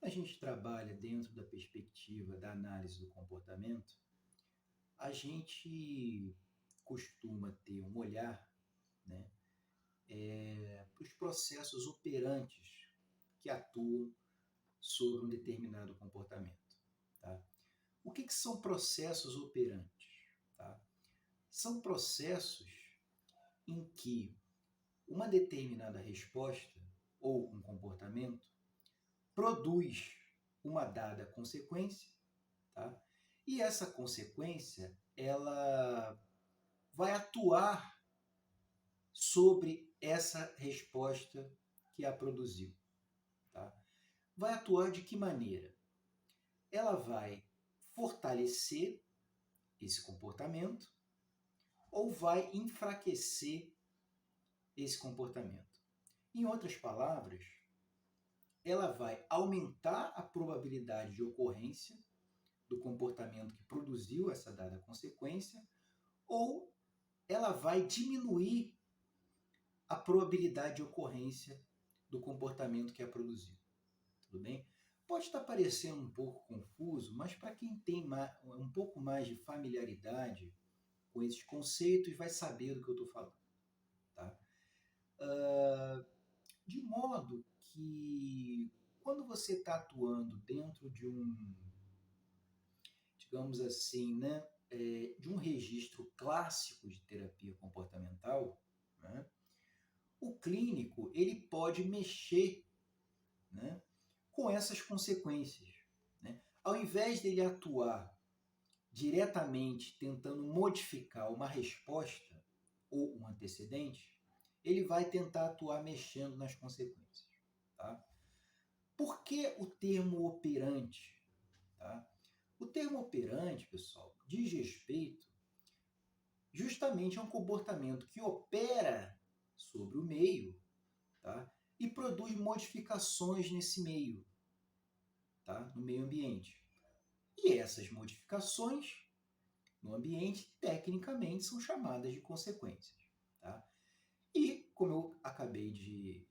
a gente trabalha dentro da perspectiva da análise do comportamento, a gente costuma ter um olhar, né, para os processos operantes que atuam sobre um determinado comportamento. Tá? O que são processos operantes? Tá? São processos em que uma determinada resposta ou um comportamento produz uma dada consequência, tá? E essa consequência ela vai atuar sobre essa resposta que a produziu. Tá? Vai atuar de que maneira? Ela vai fortalecer esse comportamento ou vai enfraquecer esse comportamento. Em outras palavras, ela vai aumentar a probabilidade de ocorrência do comportamento que produziu essa dada consequência ou ela vai diminuir a probabilidade de ocorrência do comportamento que a produziu. Tudo bem? Pode estar parecendo um pouco confuso, mas para quem tem um pouco mais de familiaridade com esses conceitos, vai saber do que eu estou falando. Tá? De modo que quando você está atuando dentro de digamos assim, né, de um registro clássico de terapia comportamental, né, o clínico ele pode mexer, né, com essas consequências. Né? Ao invés dele atuar diretamente tentando modificar uma resposta ou um antecedente, ele vai tentar atuar mexendo nas consequências. Tá? Por que o termo operante? Tá? O termo operante, pessoal, diz respeito justamente a um comportamento que opera sobre o meio, tá? E produz modificações nesse meio, tá? No meio ambiente. E essas modificações no ambiente, tecnicamente, são chamadas de consequências. Tá? E, como eu acabei de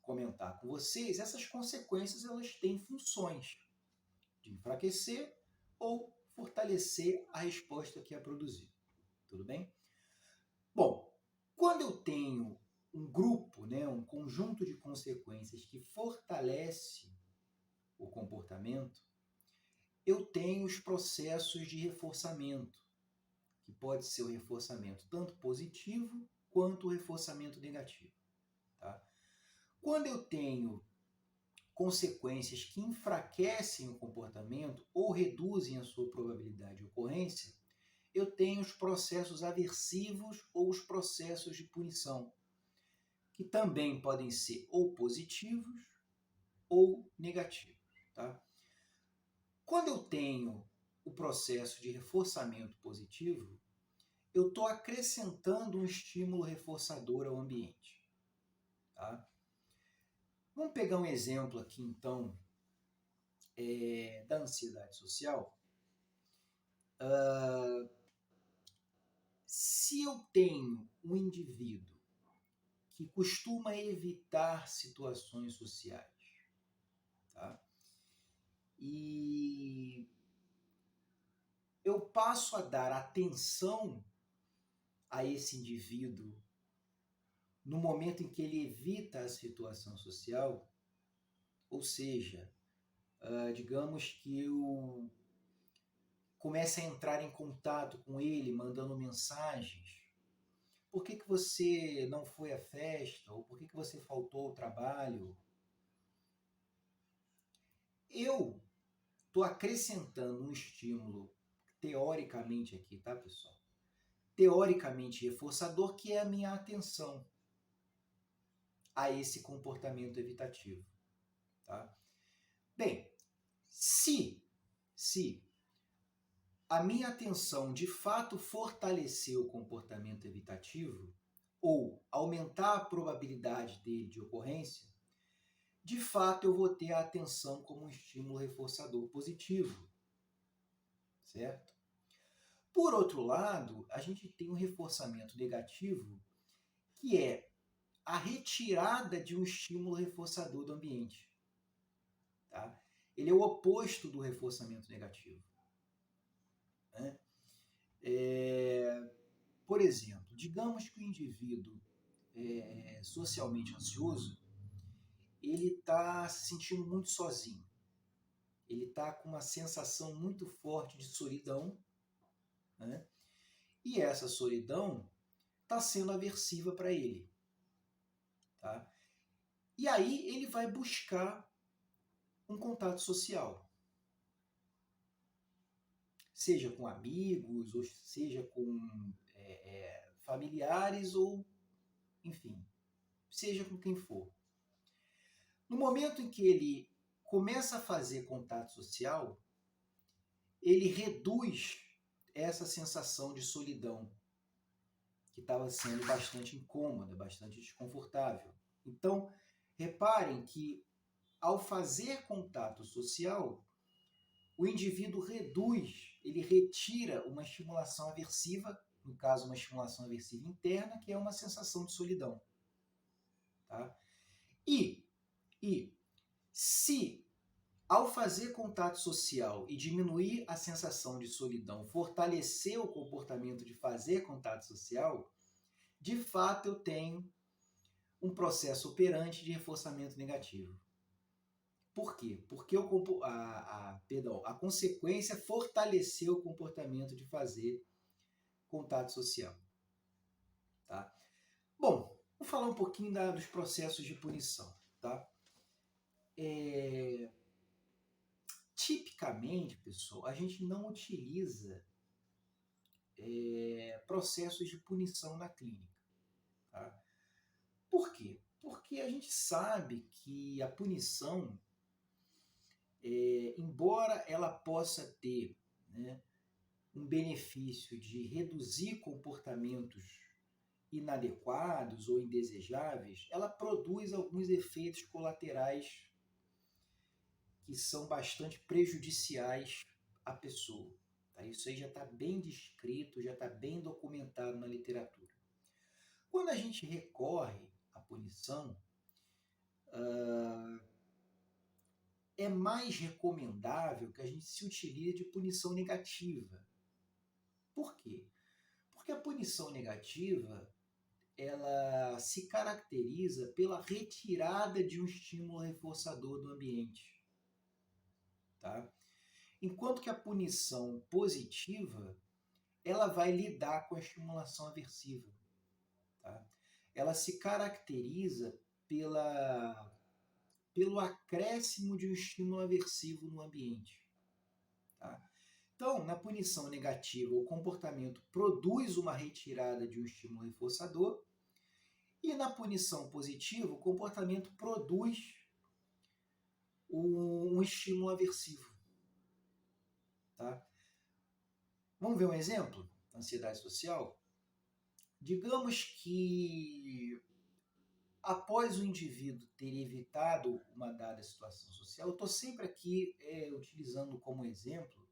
comentar com vocês, essas consequências elas têm funções de enfraquecer ou fortalecer a resposta que é produzida. Tudo bem? Bom, quando eu tenho um grupo, né, um conjunto de consequências que fortalece o comportamento, eu tenho os processos de reforçamento, que pode ser o reforçamento tanto positivo quanto o reforçamento negativo. Tá? Quando eu tenho consequências que enfraquecem o comportamento ou reduzem a sua probabilidade de ocorrência, eu tenho os processos aversivos ou os processos de punição, que também podem ser ou positivos ou negativos. Tá? Quando eu tenho o processo de reforçamento positivo, eu estou acrescentando um estímulo reforçador ao ambiente. Tá? Vamos pegar um exemplo aqui, então, da ansiedade social. Se eu tenho um indivíduo que costuma evitar situações sociais, tá? E eu passo a dar atenção a esse indivíduo no momento em que ele evita a situação social, ou seja, digamos que eu comece a entrar em contato com ele, mandando mensagens. Por que você não foi à festa? Ou por que você faltou ao trabalho? Eu estou acrescentando um estímulo, teoricamente aqui, tá, pessoal? Teoricamente reforçador, que é a minha atenção a esse comportamento evitativo. Tá? Bem, se a minha atenção de fato fortalecer o comportamento evitativo ou aumentar a probabilidade dele de ocorrência, de fato eu vou ter a atenção como um estímulo reforçador positivo, certo? Por outro lado, a gente tem um reforçamento negativo, que é a retirada de um estímulo reforçador do ambiente. Tá? Ele é o oposto do reforçamento negativo. Né? Por exemplo, digamos que o indivíduo socialmente ansioso, ele está se sentindo muito sozinho. Ele está com uma sensação muito forte de solidão, né? E essa solidão está sendo aversiva para ele. Tá? E aí ele vai buscar um contato social. Seja com amigos, ou seja com familiares, ou enfim, seja com quem for. No momento em que ele começa a fazer contato social, ele reduz essa sensação de solidão, que estava sendo bastante incômoda, bastante desconfortável. Então, reparem que ao fazer contato social, o indivíduo reduz, ele retira uma estimulação aversiva, no caso uma estimulação aversiva interna, que é uma sensação de solidão. Tá? E se ao fazer contato social e diminuir a sensação de solidão, fortalecer o comportamento de fazer contato social, de fato eu tenho um processo operante de reforçamento negativo. Por quê? Porque a consequência fortaleceu o comportamento de fazer contato social. Tá? Bom, vou falar um pouquinho dos processos de punição. Tá? Tipicamente, pessoal, a gente não utiliza processos de punição na clínica. Tá? Por quê? Porque a gente sabe que a punição, embora ela possa ter, né, um benefício de reduzir comportamentos inadequados ou indesejáveis, ela produz alguns efeitos colaterais que são bastante prejudiciais à pessoa. Tá? Isso aí já está bem descrito, já está bem documentado na literatura. Quando a gente recorre à punição, é mais recomendável que a gente se utilize de punição negativa. Por quê? Porque a punição negativa, ela se caracteriza pela retirada de um estímulo reforçador do ambiente. Tá? Enquanto que a punição positiva, ela vai lidar com a estimulação aversiva. Tá? Ela se caracteriza pelo acréscimo de um estímulo aversivo no ambiente. Tá? Então, na punição negativa, o comportamento produz uma retirada de um estímulo reforçador, e na punição positiva, o comportamento produz um estímulo aversivo. Tá? Vamos ver um exemplo da ansiedade social? Digamos que após o indivíduo ter evitado uma dada situação social, eu estou sempre aqui utilizando como exemplo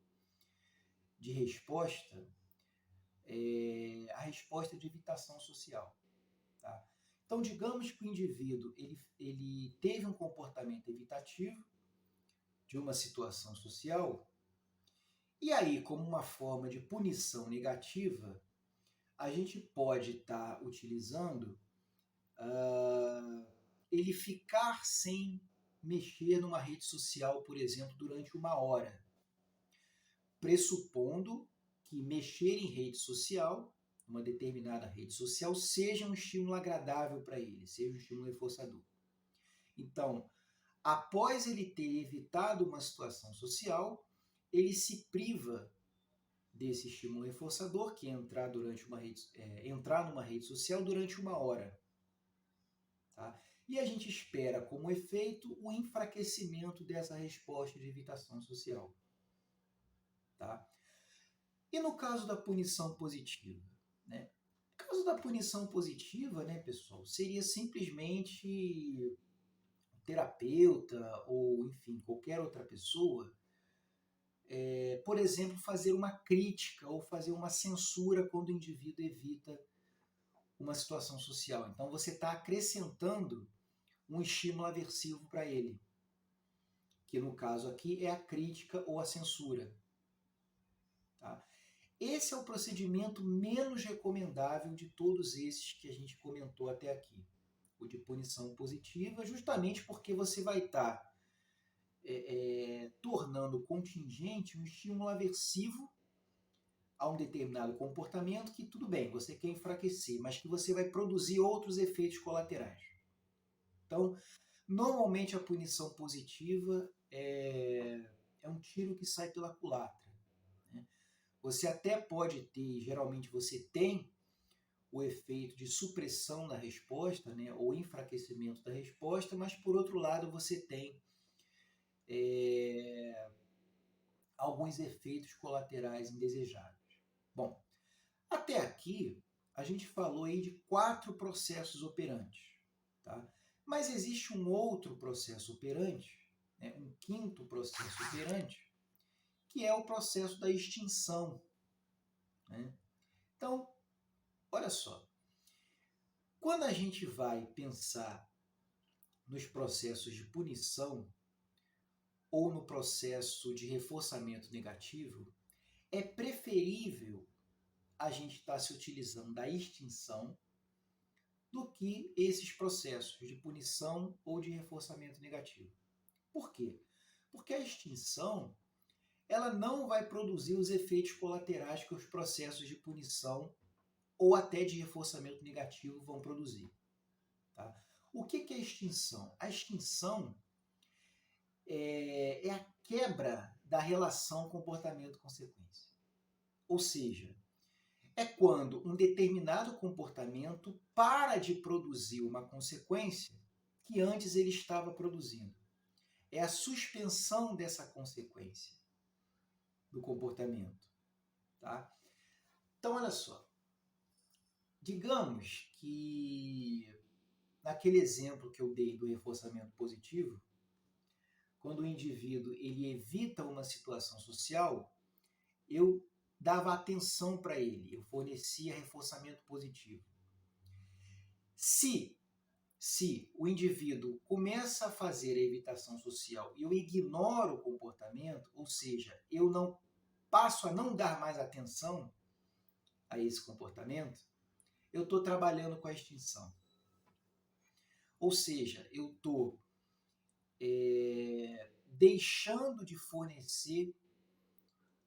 de resposta a resposta de evitação social. Tá? Então, digamos que o indivíduo ele teve um comportamento evitativo de uma situação social, e aí, como uma forma de punição negativa, a gente pode estar utilizando ele ficar sem mexer numa rede social, por exemplo, durante 1 hora, pressupondo que mexer em rede social, uma determinada rede social, seja um estímulo agradável para ele, seja um estímulo reforçador. Então, após ele ter evitado uma situação social, ele se priva desse estímulo reforçador, que é entrar numa rede social durante 1 hora. Tá? E a gente espera como efeito o enfraquecimento dessa resposta de evitação social. Tá? E no caso da punição positiva? Né? No caso da punição positiva, né, pessoal, seria simplesmente um terapeuta ou, enfim, qualquer outra pessoa, por exemplo, fazer uma crítica ou fazer uma censura quando o indivíduo evita uma situação social. Então, você está acrescentando um estímulo aversivo para ele. que no caso aqui é a crítica ou a censura. Tá? Esse é o procedimento menos recomendável de todos esses que a gente comentou até aqui. O de punição positiva, justamente porque você vai estar tornando contingente um estímulo aversivo a um determinado comportamento que, tudo bem, você quer enfraquecer, mas que você vai produzir outros efeitos colaterais. Então, normalmente a punição positiva é um tiro que sai pela culatra. Né? Você até pode ter, geralmente você tem o efeito de supressão da resposta, né, ou enfraquecimento da resposta, mas por outro lado você tem alguns efeitos colaterais indesejáveis. Bom, até aqui a gente falou aí de 4 processos operantes, tá? Mas existe um outro processo operante, né, um quinto processo operante, que é o processo da extinção. Né? Então, olha só, quando a gente vai pensar nos processos de punição ou no processo de reforçamento negativo, é preferível a gente estar se utilizando da extinção do que esses processos de punição ou de reforçamento negativo. Por quê? Porque a extinção ela não vai produzir os efeitos colaterais que os processos de punição ou até de reforçamento negativo vão produzir. Tá? O que é a extinção? A extinção é a quebra da relação comportamento-consequência. Ou seja, é quando um determinado comportamento para de produzir uma consequência que antes ele estava produzindo. É a suspensão dessa consequência do comportamento. Tá? Então, olha só. Digamos que naquele exemplo que eu dei do reforçamento positivo, quando o indivíduo ele evita uma situação social, eu dava atenção para ele, eu fornecia reforçamento positivo. Se o indivíduo começa a fazer a evitação social e eu ignoro o comportamento, ou seja, eu não passo a não dar mais atenção a esse comportamento, eu estou trabalhando com a extinção. Ou seja, eu estou deixando de fornecer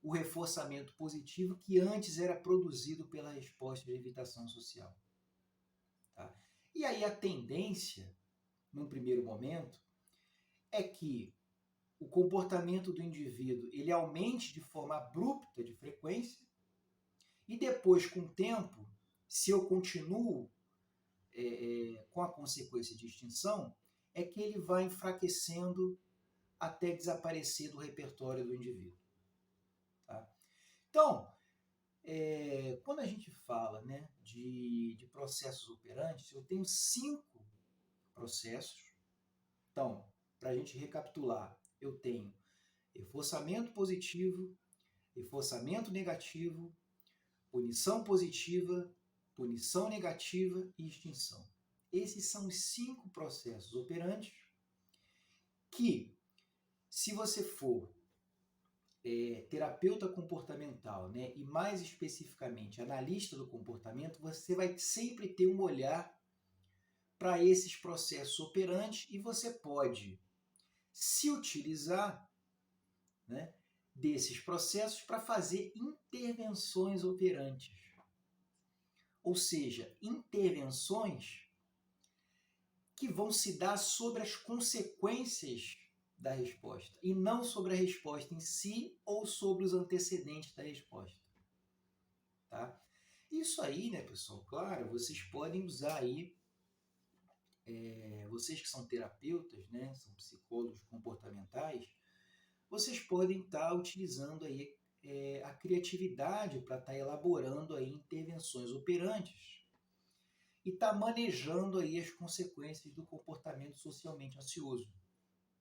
o reforçamento positivo que antes era produzido pela resposta de evitação social. Tá? E aí a tendência, num primeiro momento, é que o comportamento do indivíduo ele aumente de forma abrupta de frequência e depois, com o tempo, se eu continuo com a consequência de extinção, é que ele vai enfraquecendo até desaparecer do repertório do indivíduo. Tá? Então, quando a gente fala, né, de processos operantes, eu tenho 5 processos. Então, para a gente recapitular, eu tenho reforçamento positivo, reforçamento negativo, punição positiva, punição negativa e extinção. Esses são os 5 processos operantes que, se você for terapeuta comportamental, né, e mais especificamente analista do comportamento, você vai sempre ter um olhar para esses processos operantes e você pode se utilizar, né, desses processos para fazer intervenções operantes. Ou seja, intervenções que vão se dar sobre as consequências da resposta e não sobre a resposta em si ou sobre os antecedentes da resposta. Tá? Isso aí, né, pessoal, claro, vocês podem usar aí, vocês que são terapeutas, né, são psicólogos comportamentais, vocês podem estar utilizando aí a criatividade para estar elaborando aí intervenções operantes e estar manejando aí as consequências do comportamento socialmente ansioso.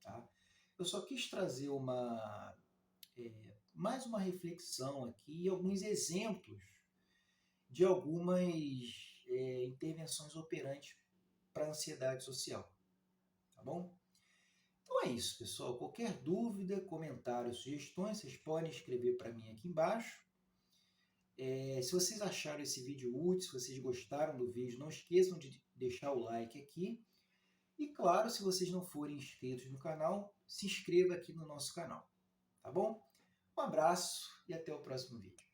Tá? Eu só quis trazer mais uma reflexão aqui e alguns exemplos de algumas intervenções operantes para a ansiedade social. Tá bom? Então, Então é isso, pessoal. Qualquer dúvida, comentário, sugestões, vocês podem escrever para mim aqui embaixo. Se vocês acharam esse vídeo útil, se vocês gostaram do vídeo, não esqueçam de deixar o like aqui. E claro, se vocês não forem inscritos no canal, se inscreva aqui no nosso canal. Tá bom? Um abraço e até o próximo vídeo.